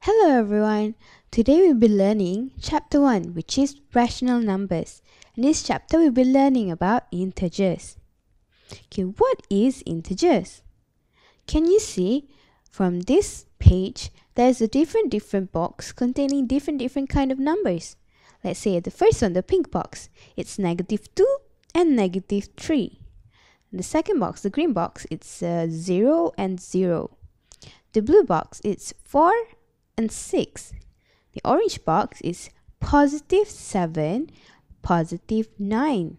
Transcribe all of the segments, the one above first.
Hello everyone. Today we'll be learning chapter 1, which is rational numbers. In this chapter we'll be learning about integers. Okay, what is integers? Can you see from this page there's a different box containing different kind of numbers. Let's say the first one, the pink box, it's -2 and -3. The second box, the green box, it's 0 and 0. The blue box, it's 4 and 6. The orange box is +7, +9.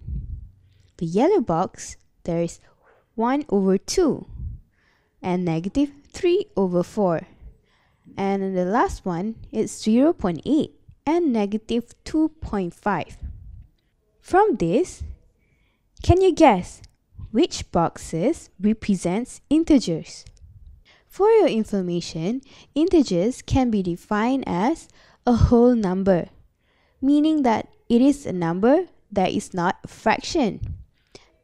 The yellow box, there is 1/2 and -3/4. And the last one is 0.8 and -2.5. From this, can you guess which boxes represents integers? For your information, integers can be defined as a whole number, meaning that it is a number that is not a fraction.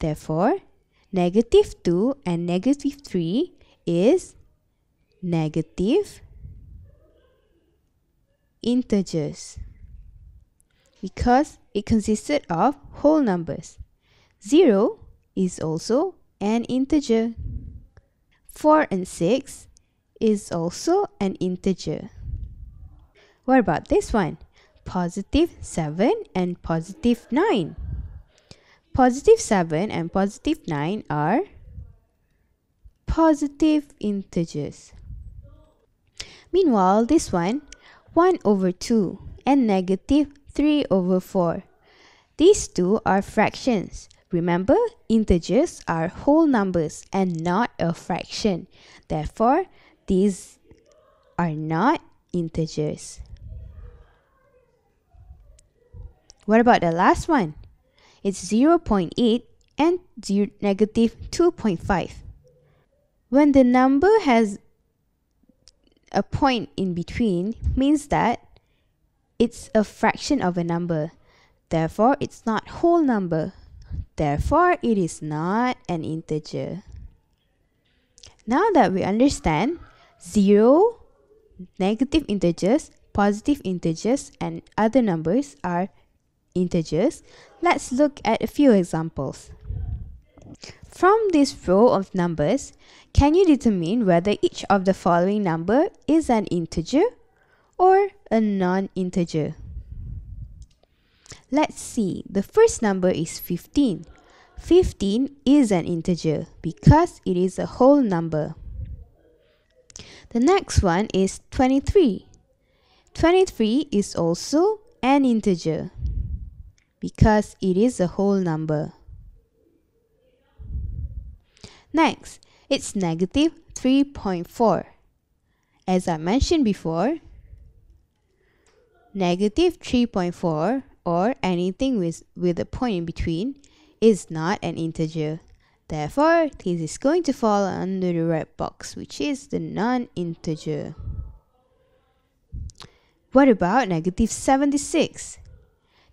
Therefore, -2 and -3 is negative integers because it consisted of whole numbers. 0 is also an integer. 4 and 6 is also an integer. What about this one? +7 and +9. +7 and +9 are positive integers. Meanwhile, this one, 1/2 and -3/4. These two are fractions. Remember, integers are whole numbers and not a fraction. Therefore, these are not integers. What about the last one? It's 0.8 and -2.5. When the number has a point in between, means that it's a fraction of a number. Therefore, it's not whole number. Therefore, it is not an integer. Now that we understand 0, negative integers, positive integers, and other numbers are integers, let's look at a few examples. From this row of numbers, can you determine whether each of the following number is an integer or a non-integer? Let's see, the first number is 15. 15 is an integer because it is a whole number. The next one is 23. 23 is also an integer because it is a whole number. Next, it's -3.4. As I mentioned before, -3.4 or anything with a point in between is not an integer. Therefore, this is going to fall under the red box, which is the non-integer. What about -76?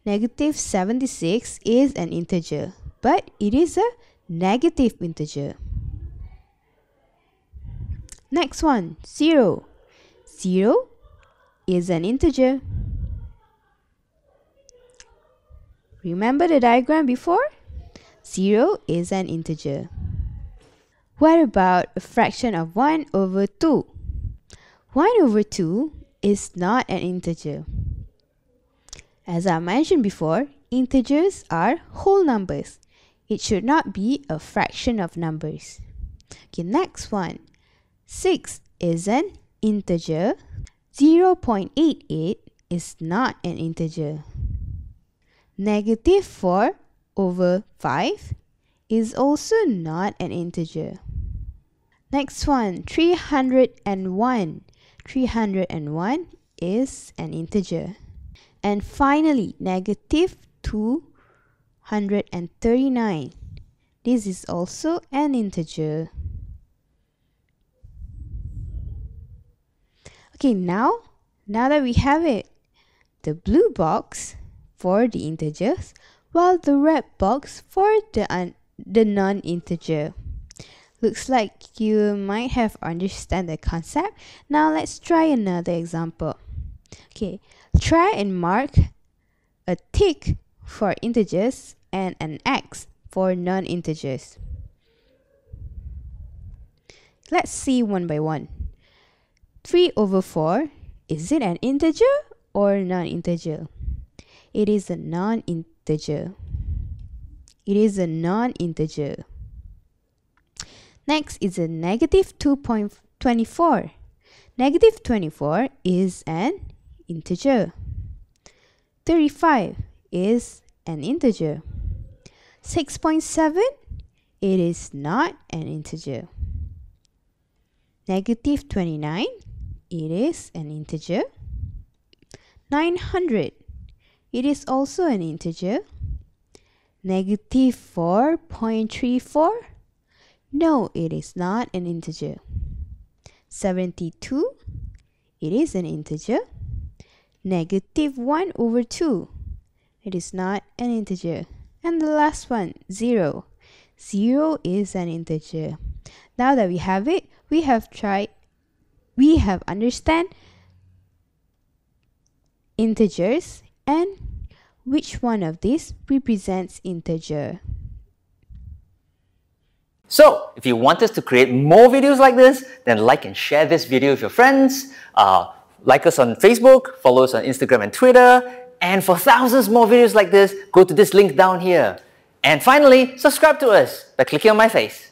-76 is an integer, but it is a negative integer. Next one, 0. 0 is an integer. Remember the diagram before? 0 is an integer. What about a fraction of 1/2? 1/2 is not an integer. As I mentioned before, integers are whole numbers. It should not be a fraction of numbers. Okay, next one. 6 is an integer. 0.88 is not an integer. -4/5 is also not an integer. Next one, 301. 301 is an integer. And finally, -239. This is also an integer. Okay, now that we have it, the blue box for the integers, while the red box for the non-integer. Looks like you might have understand the concept. Now let's try another example. Okay, try and mark a tick for integers and an X for non-integers. Let's see one by one. 3 over 4, is it an integer or non-integer? It is a non-integer. It is a non-integer. Next is a negative 2.24. Negative 24 is an integer. 35 is an integer. 6.7, it is not an integer. Negative 29, it is an integer. 900, it is also an integer. Negative 4.34, no, it is not an integer. 72, it is an integer. Negative 1 over 2, it is not an integer. And the last one, 0. 0 is an integer. Now that we have it, we have understand integers and which one of these represents integer. So, if you want us to create more videos like this, then like and share this video with your friends. Like us on Facebook, follow us on Instagram and Twitter. And for thousands more videos like this, go to this link down here. And finally, subscribe to us by clicking on my face.